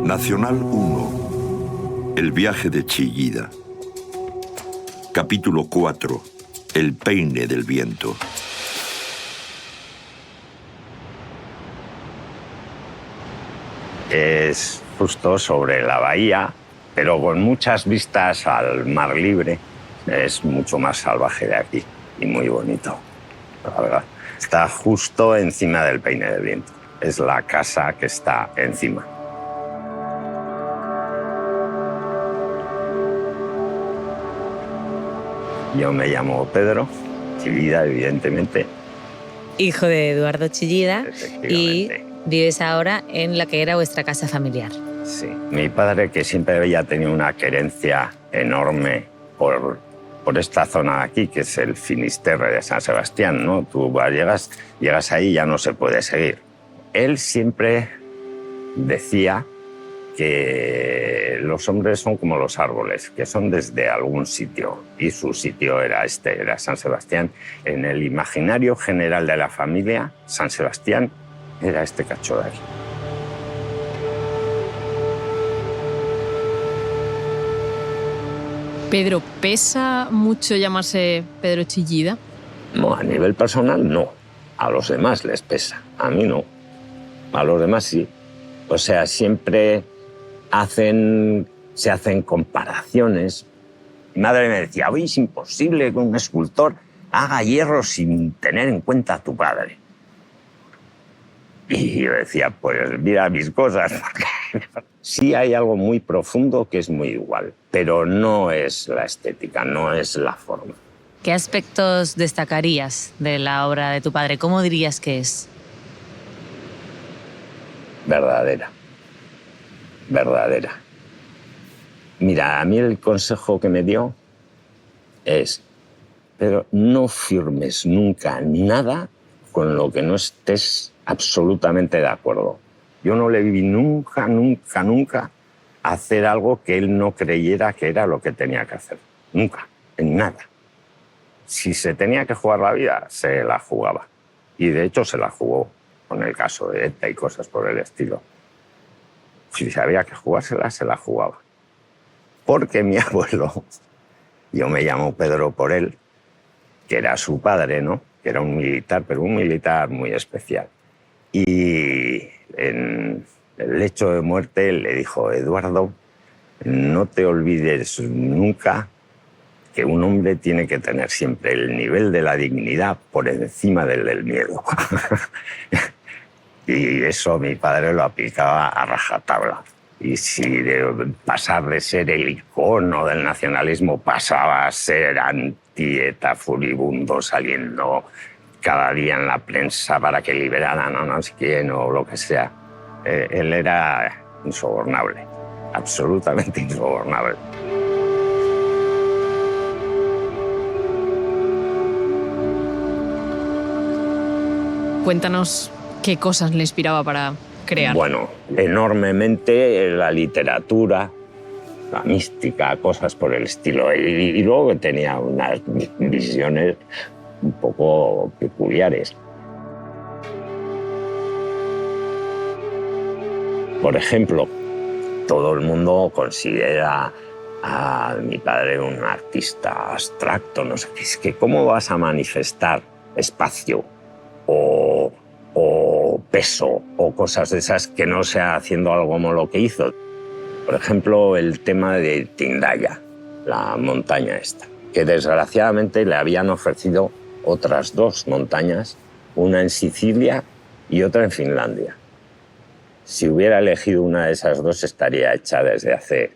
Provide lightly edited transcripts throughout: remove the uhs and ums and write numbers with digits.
Nacional 1. El viaje de Chillida. Capítulo 4. El peine del viento. Es justo sobre la bahía, pero con muchas vistas al mar libre. Es mucho más salvaje de aquí y muy bonito, la verdad. Está justo encima del peine del viento. Es la casa que está encima. Yo me llamo Pedro Chillida, evidentemente. Hijo de Eduardo Chillida, y Efectivamente. vives ahora en la que era vuestra casa familiar. Sí. Mi padre, que siempre había tenido una querencia enorme por esta zona de aquí, que es el Finisterre de San Sebastián, ¿no? Tú llegas ahí y ya no se puede seguir. Él siempre decía que los hombres son como los árboles, que son desde algún sitio, y su sitio era San Sebastián. En el imaginario general de la familia, San Sebastián era este cacho de aquí. Pedro, ¿pesa mucho llamarse Pedro Chillida? No, a nivel personal no. A los demás les pesa, a mí no. A los demás sí. O sea, siempre se hacen comparaciones. Mi madre me decía, oye, es imposible que un escultor haga hierro sin tener en cuenta a tu padre. Y yo decía, pues mira mis cosas. Sí hay algo muy profundo que es muy igual, pero no es la estética, no es la forma. ¿Qué aspectos destacarías de la obra de tu padre? ¿Cómo dirías que es? Verdadera. Verdadera. Mira, a mí el consejo que me dio es, pero no firmes nunca nada con lo que no estés absolutamente de acuerdo. Yo no le vi nunca hacer algo que él no creyera que era lo que tenía que hacer. Nunca, en nada. Si se tenía que jugar la vida, se la jugaba. Y de hecho se la jugó con el caso de ETA y cosas por el estilo. Si había que jugársela, se la jugaba. Porque mi abuelo, yo me llamo Pedro por él, que era su padre, ¿no? Que era un militar, pero un militar muy especial. Y en el lecho de muerte le dijo, Eduardo, no te olvides nunca que un hombre tiene que tener siempre el nivel de la dignidad por encima del miedo. Y eso mi padre lo aplicaba a rajatabla. Y si de pasar de ser el icono del nacionalismo pasaba a ser anti-ETA furibundo saliendo cada día en la prensa para que liberaran a no sé quién o lo que sea, él era insobornable, absolutamente insobornable. Cuéntanos qué cosas le inspiraba para crear. Bueno, enormemente la literatura, la mística, cosas por el estilo. Y luego tenía unas visiones un poco peculiares. Por ejemplo, todo el mundo considera a mi padre un artista abstracto, no sé qué. Es que ¿cómo vas a manifestar espacio o peso o cosas de esas que no sea haciendo algo como lo que hizo? Por ejemplo, el tema de Tindaya, la montaña esta, que desgraciadamente le habían ofrecido otras dos montañas, una en Sicilia y otra en Finlandia. Si hubiera elegido una de esas dos, estaría hecha desde hace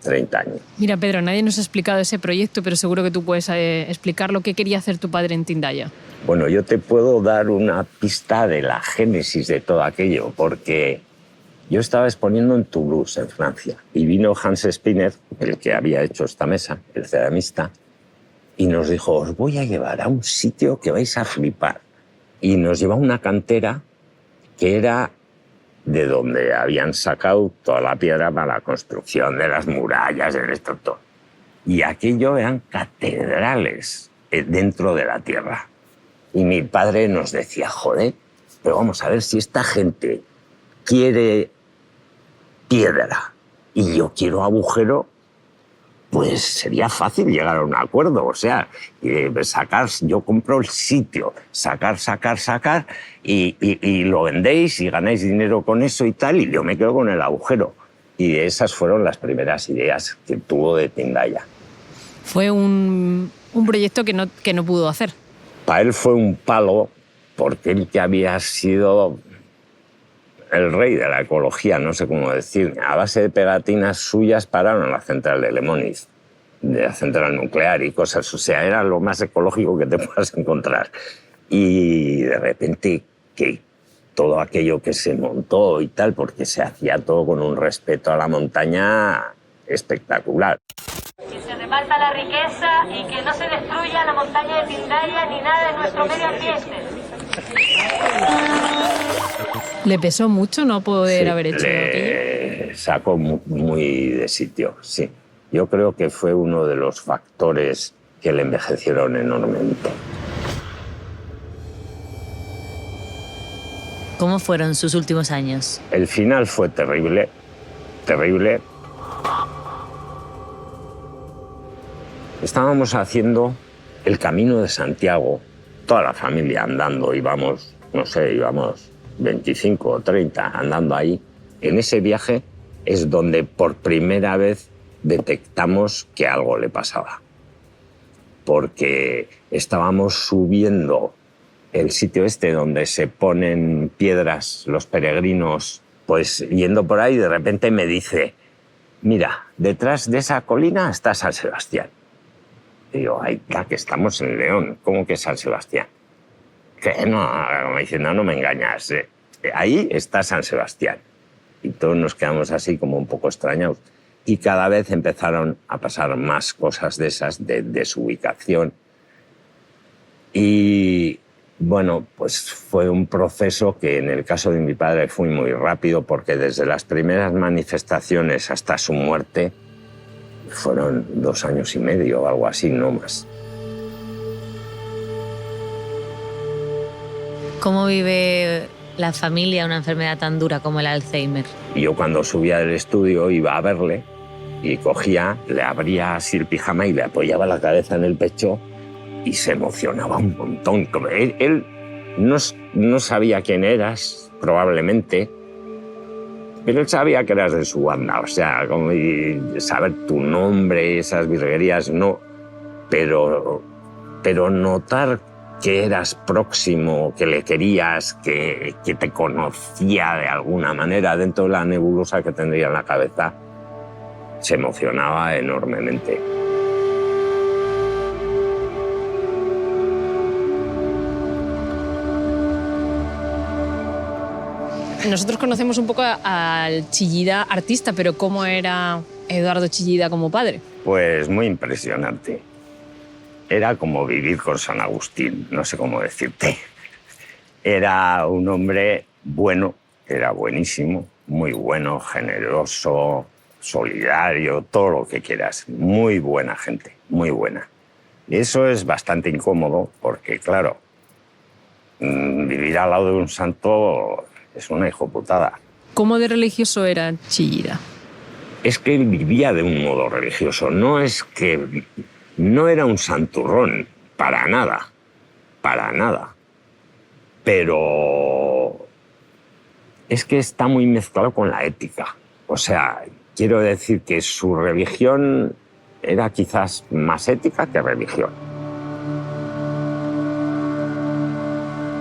30 años. Mira, Pedro, nadie nos ha explicado ese proyecto, pero seguro que tú puedes explicar lo que quería hacer tu padre en Tindaya. Bueno, yo te puedo dar una pista de la génesis de todo aquello, porque yo estaba exponiendo en Toulouse, en Francia, y vino Hans Spinner, el que había hecho esta mesa, el ceramista, y nos dijo, os voy a llevar a un sitio que vais a flipar. Y nos llevó a una cantera que era de donde habían sacado toda la piedra para la construcción de las murallas, de esto todo. Y aquello eran catedrales dentro de la tierra. Y mi padre nos decía, joder, pero vamos a ver si esta gente quiere piedra y yo quiero agujero, pues sería fácil llegar a un acuerdo. O sea, sacar, yo compro el sitio, sacar y lo vendéis y ganáis dinero con eso y tal, y yo me quedo con el agujero. Y esas fueron las primeras ideas que tuvo de Tindaya. Fue un proyecto que no pudo hacer. Para él fue un palo, porque él que había sido el rey de la ecología, no sé cómo decir, a base de pegatinas suyas pararon la central de Lemoniz, de la central nuclear y cosas. O sea, era lo más ecológico que te puedas encontrar. Y de repente que todo aquello que se montó y tal, porque se hacía todo con un respeto a la montaña espectacular. Que se reparta la riqueza y que no se destruya la montaña de Tindaya ni nada de nuestro medio ambiente. ¿Le pesó mucho no poder haber hecho le aquello? sacó muy de sitio, sí. Yo creo que fue uno de los factores que le envejecieron enormemente. ¿Cómo fueron sus últimos años? El final fue terrible, terrible. Estábamos haciendo el Camino de Santiago, toda la familia andando, íbamos 25 o 30 andando ahí. En ese viaje es donde por primera vez detectamos que algo le pasaba. Porque estábamos subiendo el sitio este donde se ponen piedras los peregrinos, pues yendo por ahí, de repente me dice, mira, detrás de esa colina está San Sebastián. Y digo, ay, que estamos en León, ¿cómo que San Sebastián? Que no, como diciendo, no me engañas, ahí está San Sebastián. Y todos nos quedamos así como un poco extrañados. Y cada vez empezaron a pasar más cosas de esas, de su ubicación. Y bueno, pues fue un proceso que en el caso de mi padre fue muy rápido, porque desde las primeras manifestaciones hasta su muerte fueron 2 años y medio o algo así, no más. ¿Cómo vive la familia una enfermedad tan dura como el Alzheimer? Y yo cuando subía del estudio iba a verle y cogía, le abría así el pijama y le apoyaba la cabeza en el pecho y se emocionaba un montón. Él no sabía quién eras, probablemente, pero él sabía que eras de su banda. O sea, como saber tu nombre, esas virguerías, no. Pero notar que eras próximo, que le querías, que te conocía de alguna manera dentro de la nebulosa que tendría en la cabeza, se emocionaba enormemente. Nosotros conocemos un poco al Chillida artista, pero ¿cómo era Eduardo Chillida como padre? Pues muy impresionante. Era como vivir con San Agustín, no sé cómo decirte. Era un hombre bueno, era buenísimo, muy bueno, generoso, solidario, todo lo que quieras. Muy buena gente, muy buena. Y eso es bastante incómodo porque, claro, vivir al lado de un santo es una hijoputada. ¿Cómo de religioso era Chillida? Es que él vivía de un modo religioso, no es que... No era un santurrón, para nada, pero es que está muy mezclado con la ética. O sea, quiero decir que su religión era quizás más ética que religión.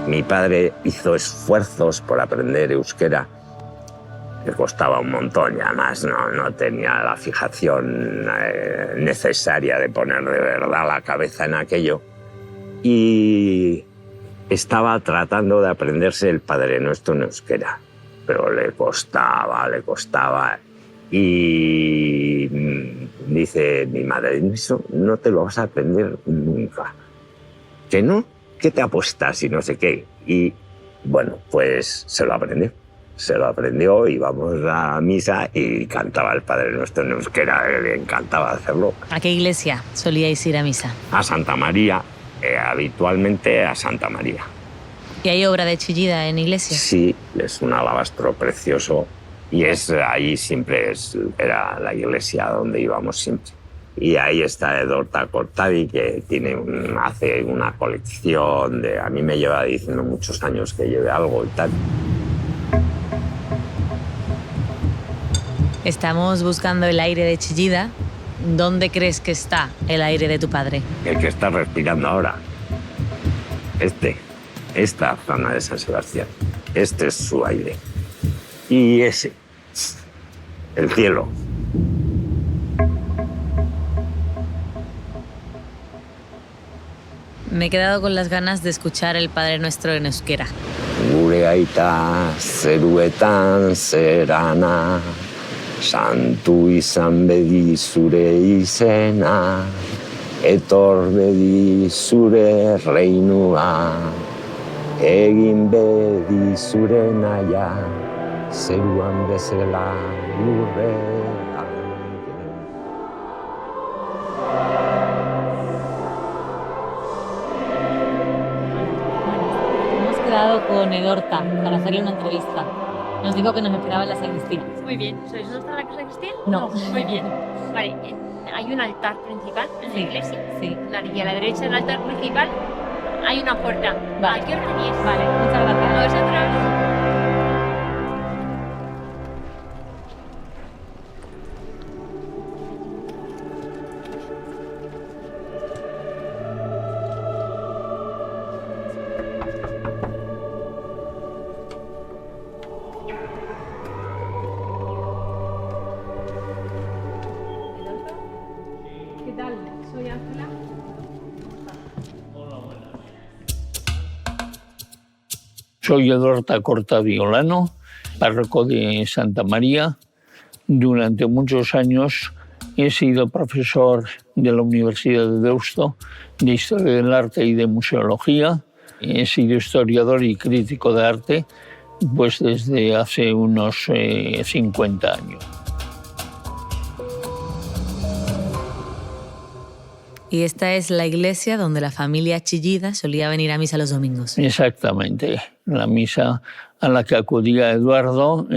Mi padre hizo esfuerzos por aprender euskera, le costaba un montón y además no tenía la fijación necesaria de poner de verdad la cabeza en aquello. Y estaba tratando de aprenderse el Padre Nuestro en euskera, pero le costaba. Y dice mi madre, eso no te lo vas a aprender nunca. ¿Que no? ¿Qué te apuestas y no sé qué? Y bueno, pues se lo aprendió. Se lo aprendió, íbamos a misa y cantaba el Padre Nuestro en euskera, le encantaba hacerlo. ¿A qué iglesia solíais ir a misa? A Santa María, habitualmente a Santa María. ¿Y hay obra de Chillida en iglesias? Sí, es un alabastro precioso Y ahí siempre era la iglesia donde íbamos siempre. Y ahí está Edorta Cortadi, que hace una colección de... A mí me lleva diciendo muchos años que lleve algo y tal. Estamos buscando el aire de Chillida. ¿Dónde crees que está el aire de tu padre? El que está respirando ahora. Esta zona de San Sebastián. Este es su aire. Y ese, el cielo. Me he quedado con las ganas de escuchar el Padre Nuestro en euskera. Gure aita zeruetan zerana, santu izan bedi zure izena, etor bedi zure reinua, egin bedi zure naia, zeruan bezala lurrean. Hemos quedado con Edorta para hacerle una entrevista. Nos dijo que nos esperaba en la sacristía. Muy bien. ¿Sabéis dónde está la casa de Cristian? No. Muy bien. Vale, hay un altar principal en la iglesia. Sí. Y a la derecha del altar principal hay una puerta. Vale. ¿A qué hora teníais? Vale, muchas gracias. A vosotros. ¿Qué tal? Soy Ángela. Soy Edorta Cortadi Olano, párroco de Santa María. Durante muchos años he sido profesor de la Universidad de Deusto de Historia del Arte y de Museología. He sido historiador y crítico de arte pues desde hace unos 50 años. Y esta es la iglesia donde la familia Chillida solía venir a misa los domingos. Exactamente. La misa a la que acudía Eduardo,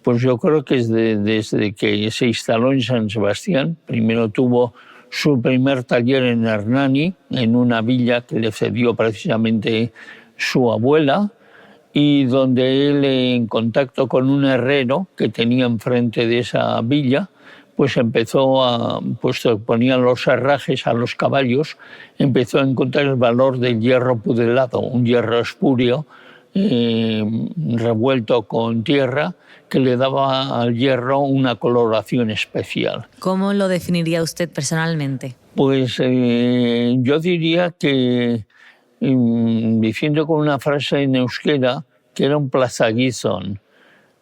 pues yo creo que es desde que se instaló en San Sebastián. Primero tuvo su primer taller en Hernani, en una villa que le cedió precisamente su abuela, y donde él, en contacto con un herrero que tenía enfrente de esa villa, pues empezó puesto que ponían los herrajes a los caballos, empezó a encontrar el valor del hierro pudelado, un hierro espúreo revuelto con tierra que le daba al hierro una coloración especial. ¿Cómo lo definiría usted personalmente? Pues yo diría que, diciendo con una frase en euskera, que era un plazaguizón,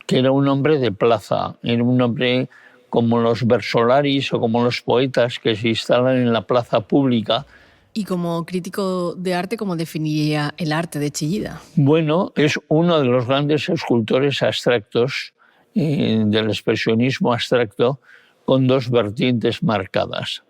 que era un hombre de plaza, era un hombre como los versolaris o como los poetas que se instalan en la plaza pública. Y como crítico de arte, ¿cómo definiría el arte de Chillida? Bueno, es uno de los grandes escultores abstractos del expresionismo abstracto, con dos vertientes marcadas.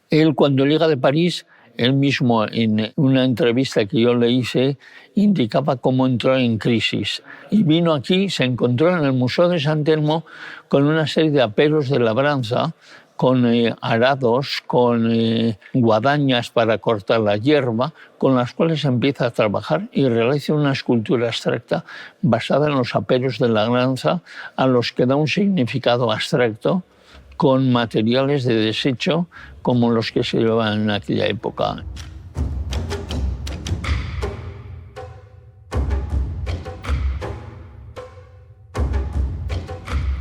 Él, cuando llega de París, él mismo, en una entrevista que yo le hice, indicaba cómo entró en crisis. Y vino aquí, se encontró en el Museo de San Telmo con una serie de aperos de labranza, con arados, con guadañas para cortar la hierba, con las cuales empieza a trabajar y realiza una escultura abstracta basada en los aperos de la labranza, a los que da un significado abstracto, con materiales de desecho como los que se llevaban en aquella época.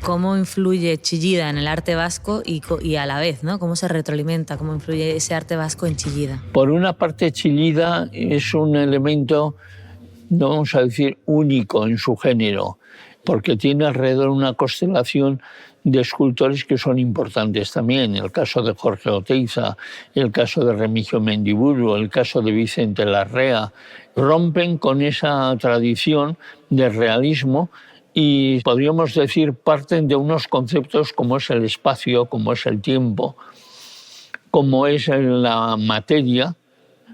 ¿Cómo influye Chillida en el arte vasco y a la vez, ¿no? ¿Cómo se retroalimenta? ¿Cómo influye ese arte vasco en Chillida? Por una parte, Chillida es un elemento, no vamos a decir único en su género, porque tiene alrededor una constelación de escultores que son importantes también. El caso de Jorge Oteiza, el caso de Remigio Mendiburu, el caso de Vicente Larrea, rompen con esa tradición de realismo y, podríamos decir, parten de unos conceptos como es el espacio, como es el tiempo, como es la materia,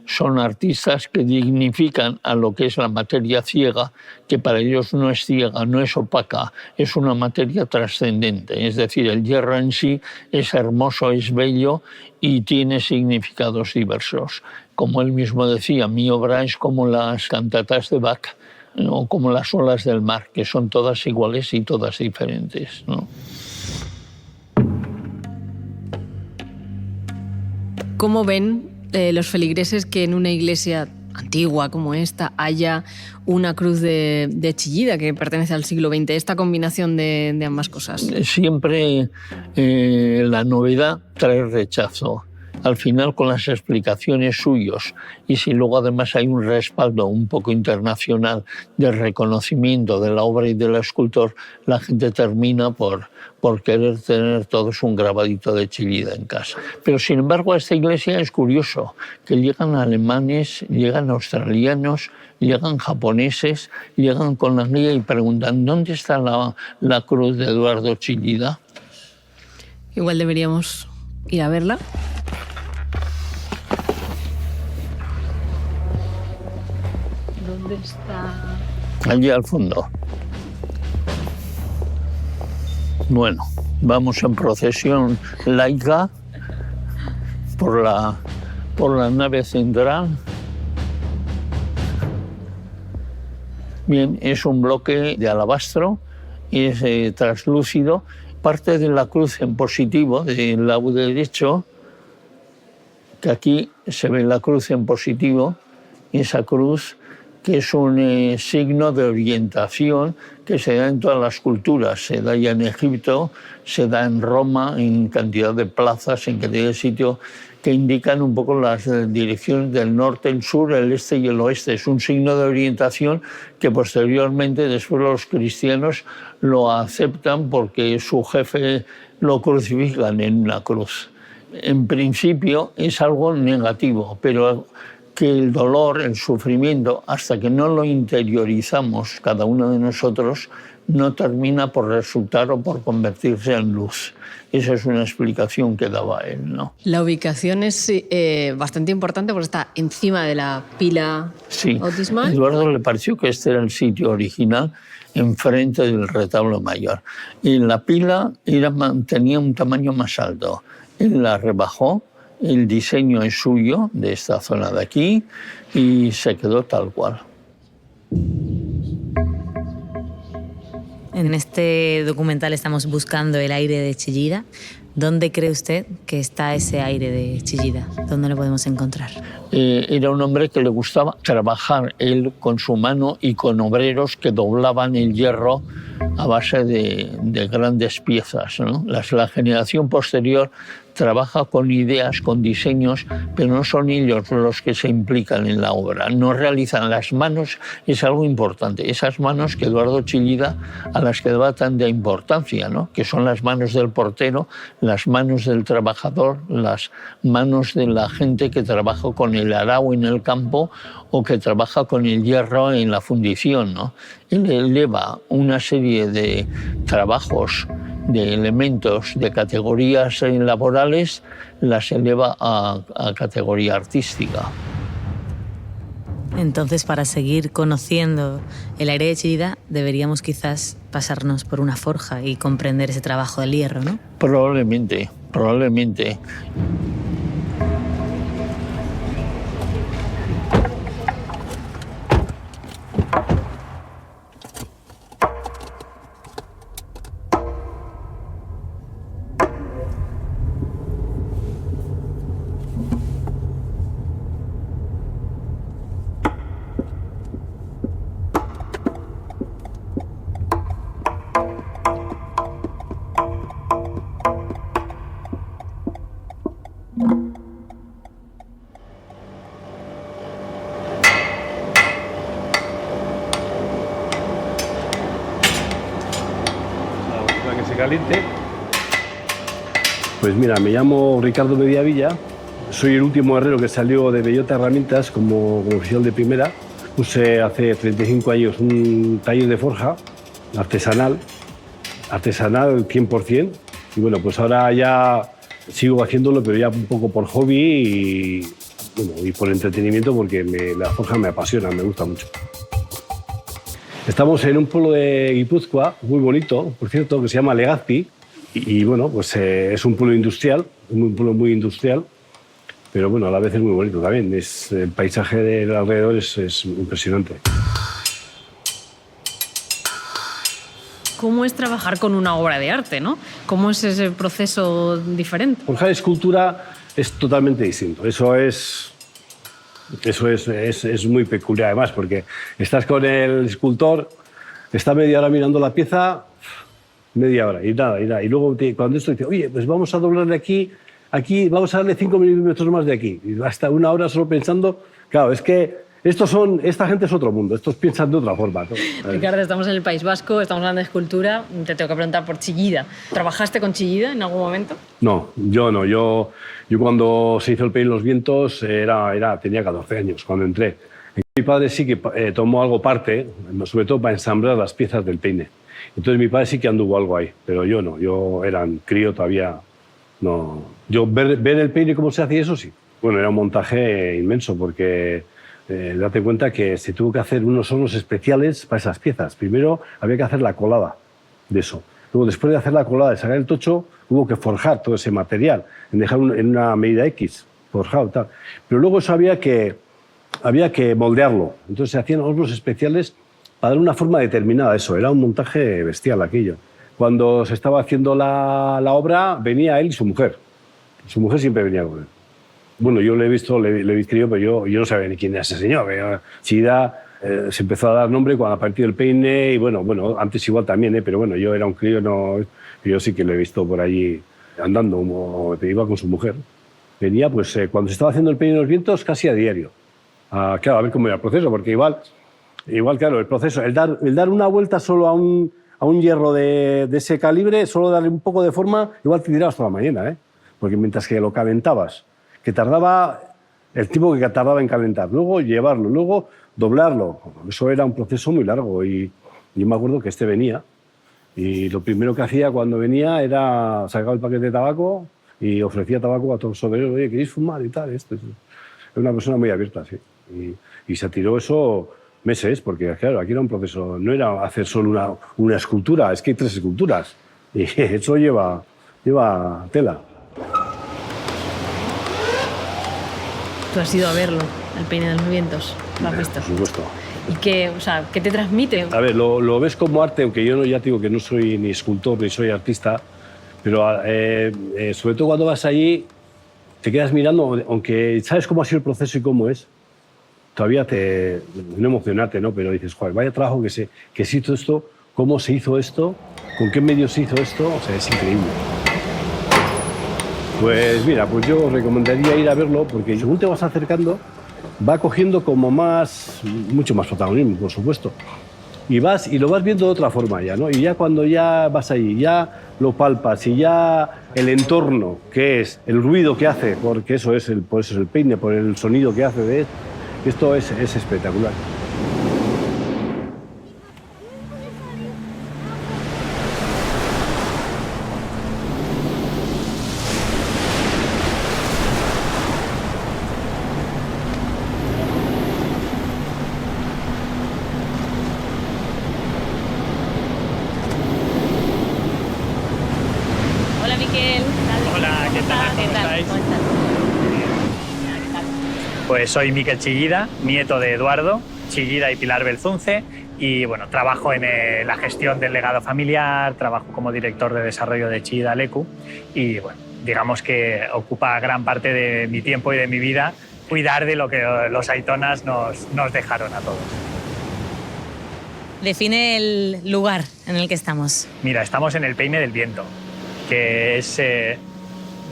son artistas que dignifican a lo que es la materia ciega, que para ellos no es ciega, no es opaca, es una materia trascendente. Es decir, el hierro en sí es hermoso, es bello y tiene significados diversos. Como él mismo decía, mi obra es como las cantatas de Bach, o como las olas del mar, que son todas iguales y todas diferentes, ¿no? ¿Cómo ven los feligreses que en una iglesia antigua como esta haya una cruz de Chillida que pertenece al siglo XX? Esta combinación de ambas cosas. Siempre la novedad trae rechazo. Al final, con las explicaciones suyas, y si luego además hay un respaldo un poco internacional de reconocimiento de la obra y del escultor, la gente termina por querer tener todos un grabadito de Chillida en casa. Pero sin embargo a esta iglesia es curioso que llegan alemanes, llegan australianos, llegan japoneses, llegan con la guía y preguntan ¿dónde está la cruz de Eduardo Chillida? Igual deberíamos ir a verla. ¿Dónde está? Allí al fondo. Bueno, vamos en procesión laica por la nave central. Bien, es un bloque de alabastro, es translúcido. Parte de la cruz en positivo del lado derecho, que aquí se ve la cruz en positivo, esa cruz que es un signo de orientación que se da en todas las culturas. Se da ya en Egipto, se da en Roma, en cantidad de plazas, en cantidad de sitios que indican un poco las direcciones del norte, el sur, el este y el oeste. Es un signo de orientación que posteriormente, después los cristianos lo aceptan porque su jefe lo crucifican en la cruz. En principio es algo negativo, pero que el dolor, el sufrimiento, hasta que no lo interiorizamos cada uno de nosotros, no termina por resultar o por convertirse en luz. Esa es una explicación que daba él, ¿no? La ubicación es bastante importante porque está encima de la pila bautismal. Sí, a Eduardo le pareció que este era el sitio original, enfrente del retablo mayor. Y la pila tenía un tamaño más alto. Él la rebajó. El diseño es suyo, de esta zona de aquí, y se quedó tal cual. En este documental estamos buscando el aire de Chillida. ¿Dónde cree usted que está ese aire de Chillida? ¿Dónde lo podemos encontrar? Era un hombre que le gustaba trabajar él con su mano y con obreros que doblaban el hierro a base de grandes piezas, ¿no? La generación posterior trabaja con ideas, con diseños, pero no son ellos los que se implican en la obra. No realizan las manos, es algo importante. Esas manos que Eduardo Chillida, a las que daba tanta importancia, ¿no? Que son las manos del portero, las manos del trabajador, las manos de la gente que trabaja con el arao en el campo o que trabaja con el hierro en la fundición, ¿no? Él eleva una serie de trabajos, de elementos, de categorías laborales, las eleva a categoría artística. Entonces, para seguir conociendo el aire de Chillida, deberíamos quizás pasarnos por una forja y comprender ese trabajo del hierro, ¿no? Probablemente, probablemente. Caliente. Pues mira, me llamo Ricardo Mediavilla, soy el último herrero que salió de Bellota Herramientas como oficial de primera. Puse hace 35 años un taller de forja artesanal 100%, y bueno, pues ahora ya sigo haciéndolo, pero ya un poco por hobby y, bueno, y por entretenimiento, porque la forja me apasiona, me gusta mucho. Estamos en un pueblo de Guipúzcoa, muy bonito, por cierto, que se llama Legazpi. Y bueno, pues es un pueblo industrial, un pueblo muy industrial, pero bueno, a la vez es muy bonito también. El paisaje del alrededor es impresionante. ¿Cómo es trabajar con una obra de arte, ¿no? ¿Cómo es ese proceso diferente? Forjar escultura es totalmente distinto. Eso es muy peculiar además, porque estás con el escultor, está media hora mirando la pieza, media hora y nada. Y luego cuando esto dice, oye, pues vamos a doblarle aquí, vamos a darle 5 milímetros más de aquí. Y hasta una hora solo pensando, claro, es que esta gente es otro mundo, estos piensan de otra forma, ¿no? Ricardo, estamos en el País Vasco, estamos hablando de escultura, te tengo que preguntar por Chillida. ¿Trabajaste con Chillida en algún momento? No, yo no. Yo cuando se hizo el Peine Los Vientos tenía 14 años cuando entré. Mi padre sí que tomó algo parte, sobre todo para ensamblar las piezas del peine. Entonces mi padre sí que anduvo algo ahí, pero yo no. Yo era un crío todavía. No. Yo ver el peine cómo se hacía, eso sí. Bueno, era un montaje inmenso porque date cuenta que se tuvo que hacer unos hornos especiales para esas piezas. Primero había que hacer la colada de eso. Luego, después de hacer la colada, de sacar el tocho, hubo que forjar todo ese material, en dejar en una medida X, forjado tal. Pero luego eso había que moldearlo. Entonces se hacían hornos especiales para dar una forma determinada a eso. Era un montaje bestial aquello. Cuando se estaba haciendo la obra, venía él y su mujer. Su mujer siempre venía con él. Bueno, yo le he visto, le he visto, pero yo no sabía ni quién era ese señor. Chillida se empezó a dar nombre cuando apareció el peine y bueno, antes igual también, pero bueno, yo era un crío, yo sí que lo he visto por allí andando, iba con su mujer. Venía pues cuando se estaba haciendo el Peine Los Vientos casi a diario. Claro, a ver cómo era el proceso, porque igual claro, el proceso, el dar una vuelta solo a un hierro de ese calibre, solo darle un poco de forma, igual te tirabas toda la mañana, porque mientras que lo calentabas, que tardaba el tiempo que tardaba en calentar, luego llevarlo, luego doblarlo, eso era un proceso muy largo y yo me acuerdo que venía y lo primero que hacía cuando venía era sacar el paquete de tabaco y ofrecía tabaco a todos los obreros, oye, ¿queréis fumar y tal? Era una persona muy abierta, sí. Y se tiró eso meses, porque claro, aquí era un proceso, no era hacer solo una escultura, es que hay 3 esculturas y eso lleva tela. Tú has ido a verlo, el Peine de los Vientos, ¿lo has visto? Por supuesto. ¿Y qué te transmite? A ver, lo ves como arte, aunque yo ya te digo que no soy ni escultor ni soy artista, pero sobre todo cuando vas allí te quedas mirando, aunque sabes cómo ha sido el proceso y cómo es, todavía no emocionarte, ¿no? Pero dices, joder, vaya trabajo que se hizo esto, cómo se hizo esto, con qué medios se hizo esto, o sea, es increíble. Pues mira, pues yo recomendaría ir a verlo porque según te vas acercando va cogiendo como mucho más protagonismo, por supuesto. Y lo vas viendo de otra forma ya, ¿no? Y ya cuando ya vas allí, ya lo palpas y ya el entorno, que es el ruido que hace, porque por eso es el peine, por el sonido que hace de esto es espectacular. Hola, Miquel. Hola, ¿qué tal? ¿Cómo estáis? Pues soy Miquel Chillida, nieto de Eduardo Chillida y Pilar Belzunce, y bueno, trabajo en la gestión del legado familiar, trabajo como director de desarrollo de Chillida Leku y bueno, digamos que ocupa gran parte de mi tiempo y de mi vida cuidar de lo que los aitonas nos dejaron a todos. Define el lugar en el que estamos. Mira, estamos en el Peine del Viento, que es,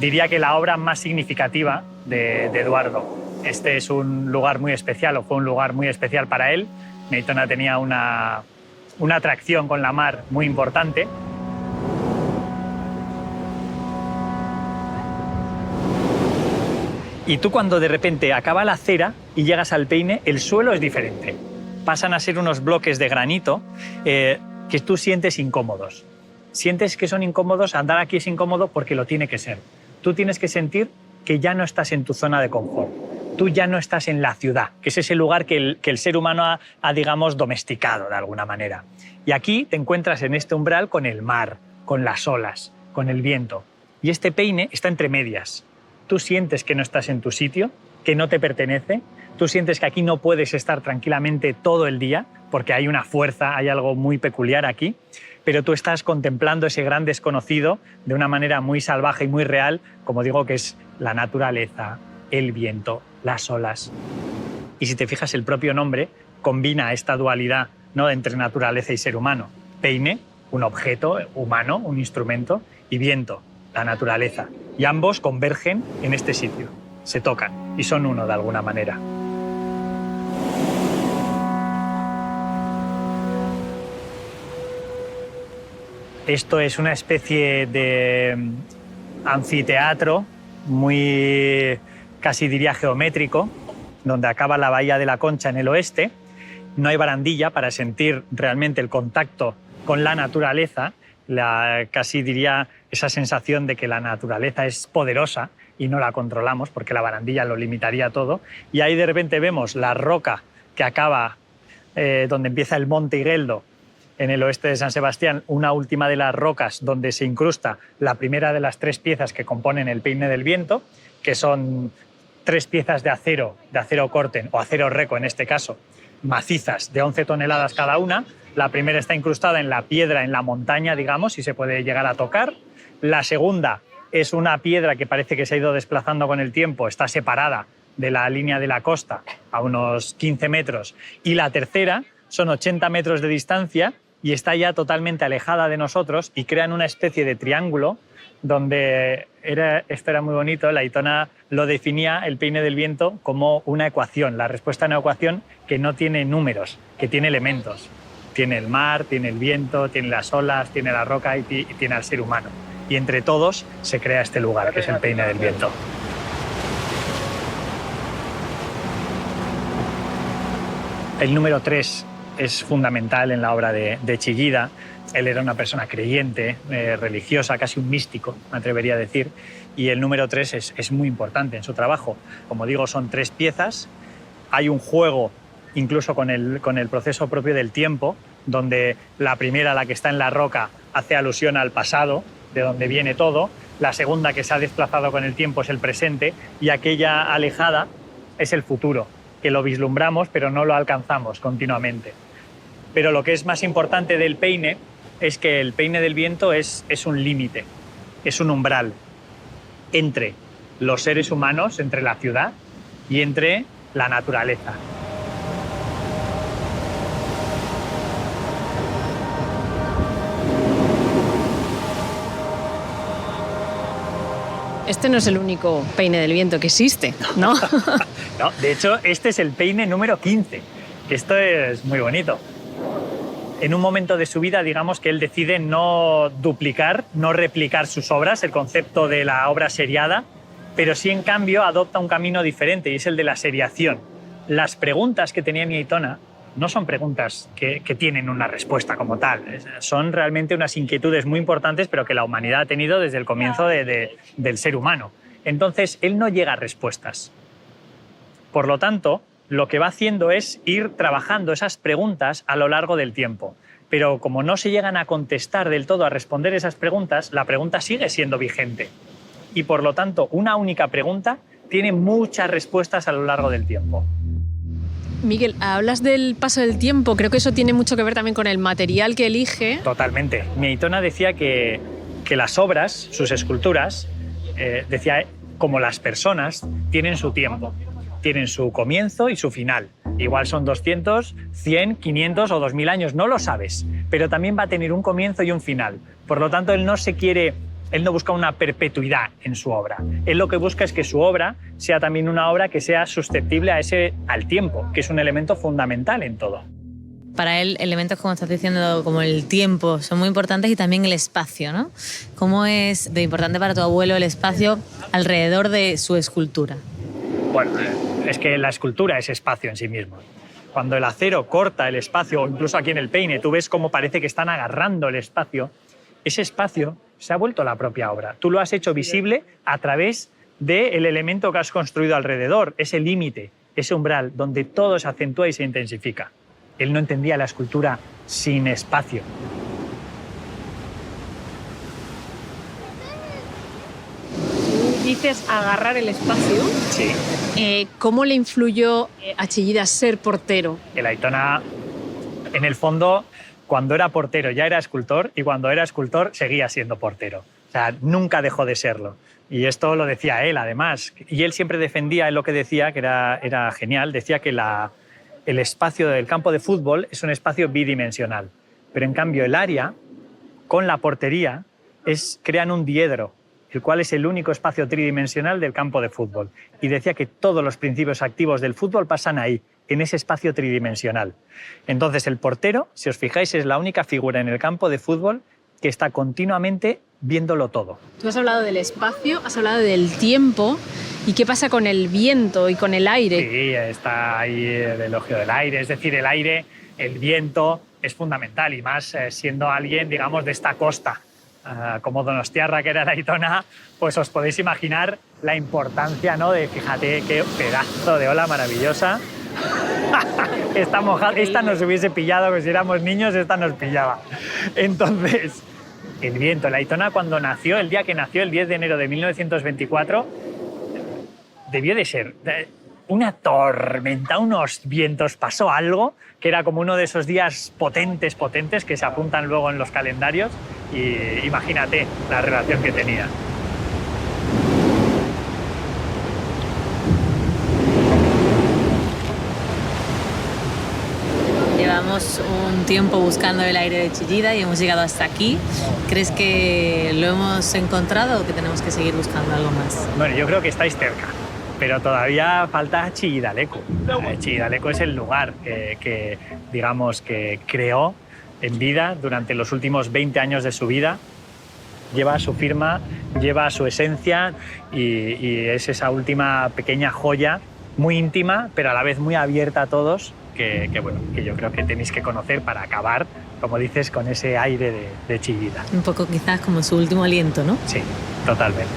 diría que la obra más significativa de Eduardo. Este es un lugar muy especial, o fue un lugar muy especial para él. Mi aitona tenía una atracción con la mar muy importante. Y tú cuando de repente acaba la cera y llegas al peine, el suelo es diferente. Pasan a ser unos bloques de granito que tú sientes incómodos. Sientes que son incómodos, andar aquí es incómodo porque lo tiene que ser. tú tienes que sentir que ya no estás en tu zona de confort. Tú ya no estás en la ciudad, que es ese lugar que el ser humano ha, digamos, domesticado de alguna manera. Y aquí te encuentras en este umbral con el mar, con las olas, con el viento. Y este peine está entre medias. Tú sientes que no estás en tu sitio, que no te pertenece. Tú sientes que aquí no puedes estar tranquilamente todo el día, porque hay una fuerza, hay algo muy peculiar aquí. Pero tú estás contemplando ese gran desconocido de una manera muy salvaje y muy real, como digo, que es la naturaleza, el viento, las olas. Y si te fijas, el propio nombre combina esta dualidad, ¿no?, entre naturaleza y ser humano. Peine, un objeto humano, un instrumento, y viento, la naturaleza. Y ambos convergen en este sitio, se tocan y son uno de alguna manera. Esto es una especie de anfiteatro muy, casi diría, geométrico, donde acaba la Bahía de la Concha en el oeste. No hay barandilla para sentir realmente el contacto con la naturaleza, casi diría esa sensación de que la naturaleza es poderosa y no la controlamos, porque la barandilla lo limitaría todo. Y ahí de repente vemos la roca que acaba donde empieza el Monte Igueldo, en el oeste de San Sebastián, una última de las rocas donde se incrusta la primera de las 3 piezas que componen el Peine del Viento, que son 3 piezas de acero corten, o acero reco en este caso, macizas de 11 toneladas cada una. La primera está incrustada en la piedra, en la montaña, digamos, y se puede llegar a tocar. La segunda es una piedra que parece que se ha ido desplazando con el tiempo, está separada de la línea de la costa a unos 15 metros. Y la tercera son 80 metros de distancia y está ya totalmente alejada de nosotros y crean una especie de triángulo donde esto era muy bonito. La Aitona lo definía, el Peine del Viento, como una ecuación, la respuesta a una ecuación que no tiene números, que tiene elementos. Tiene el mar, tiene el viento, tiene las olas, tiene la roca y tiene al ser humano. Y entre todos se crea este lugar, que es el Peine del Viento. El número 3 es fundamental en la obra de Chillida. Él era una persona creyente, religiosa, casi un místico, me atrevería a decir. Y el número 3 es muy importante en su trabajo. Como digo, son 3 piezas. Hay un juego incluso con el proceso propio del tiempo, donde la primera, la que está en la roca, hace alusión al pasado, de donde viene todo. La segunda, que se ha desplazado con el tiempo, es el presente. Y aquella alejada es el futuro, que lo vislumbramos pero no lo alcanzamos continuamente. Pero lo que es más importante del peine es que el Peine del Viento es un límite, es un umbral entre los seres humanos, entre la ciudad y entre la naturaleza. Este no es el único Peine del Viento que existe, ¿no? No, de hecho, este es el peine número 15, que esto es muy bonito. En un momento de su vida, digamos que él decide no duplicar, no replicar sus obras, el concepto de la obra seriada, pero sí, en cambio, adopta un camino diferente, y es el de la seriación. Las preguntas que tenía Aitona no son preguntas que tienen una respuesta como tal, son realmente unas inquietudes muy importantes, pero que la humanidad ha tenido desde el comienzo del ser humano. Entonces, él no llega a respuestas. Por lo tanto, lo que va haciendo es ir trabajando esas preguntas a lo largo del tiempo. Pero como no se llegan a contestar del todo, a responder esas preguntas, la pregunta sigue siendo vigente. Y por lo tanto, una única pregunta tiene muchas respuestas a lo largo del tiempo. Miguel, hablas del paso del tiempo. Creo que eso tiene mucho que ver también con el material que elige. Totalmente. Mi Aitona decía que las obras, sus esculturas, decía, como las personas, tienen su tiempo. Tienen su comienzo y su final. Igual son 200, 100, 500 o 2000 años, no lo sabes, pero también va a tener un comienzo y un final. Por lo tanto, él no busca una perpetuidad en su obra. Él lo que busca es que su obra sea también una obra que sea susceptible al tiempo, que es un elemento fundamental en todo. Para él, elementos, como estás diciendo, como el tiempo, son muy importantes, y también el espacio, ¿no? ¿Cómo es de importante para tu abuelo el espacio alrededor de su escultura? Bueno, es que la escultura es espacio en sí mismo. Cuando el acero corta el espacio, o incluso aquí en el peine, tú ves cómo parece que están agarrando el espacio. Ese espacio se ha vuelto la propia obra. Tú lo has hecho visible a través del elemento que has construido alrededor, ese límite, ese umbral, donde todo se acentúa y se intensifica. Él no entendía la escultura sin espacio. Dices agarrar el espacio. Sí. ¿Cómo le influyó a Chillida ser portero? El Aitona, en el fondo, cuando era portero ya era escultor y cuando era escultor seguía siendo portero. O sea, nunca dejó de serlo. Y esto lo decía él, además. Y él siempre defendía en lo que decía, que era genial, decía que el espacio del campo de fútbol es un espacio bidimensional. Pero en cambio el área, con la portería, crean un diedro, el cual es el único espacio tridimensional del campo de fútbol. Y decía que todos los principios activos del fútbol pasan ahí, en ese espacio tridimensional. Entonces el portero, si os fijáis, es la única figura en el campo de fútbol que está continuamente viéndolo todo. Tú has hablado del espacio, has hablado del tiempo. ¿Y qué pasa con el viento y con el aire? Sí, está ahí el elogio del aire. Es decir, el aire, el viento es fundamental, y más siendo alguien, digamos, de esta costa. Como Donostiarra, que era el Aitona, pues os podéis imaginar la importancia, ¿no? De, fíjate, qué pedazo de ola maravillosa. Está mojada. Esta nos hubiese pillado, que si éramos niños, esta nos pillaba. Entonces, el viento. El Aitona, cuando nació, el día que nació, el 10 de enero de 1924, debió de ser una tormenta, unos vientos, pasó algo que era como uno de esos días potentes que se apuntan luego en los calendarios, y imagínate la relación que tenía. Llevamos un tiempo buscando el aire de Chillida y hemos llegado hasta aquí. ¿Crees que lo hemos encontrado o que tenemos que seguir buscando algo más? Bueno, yo creo que estáis cerca, pero todavía falta Chillida Leku. Chillida Leku es el lugar que digamos, que creó en vida durante los últimos 20 años de su vida. Lleva su firma, lleva su esencia, y es esa última pequeña joya, muy íntima, pero a la vez muy abierta a todos, que yo creo que tenéis que conocer para acabar, como dices, con ese aire de Chillida. Un poco quizás como su último aliento, ¿no? Sí, totalmente.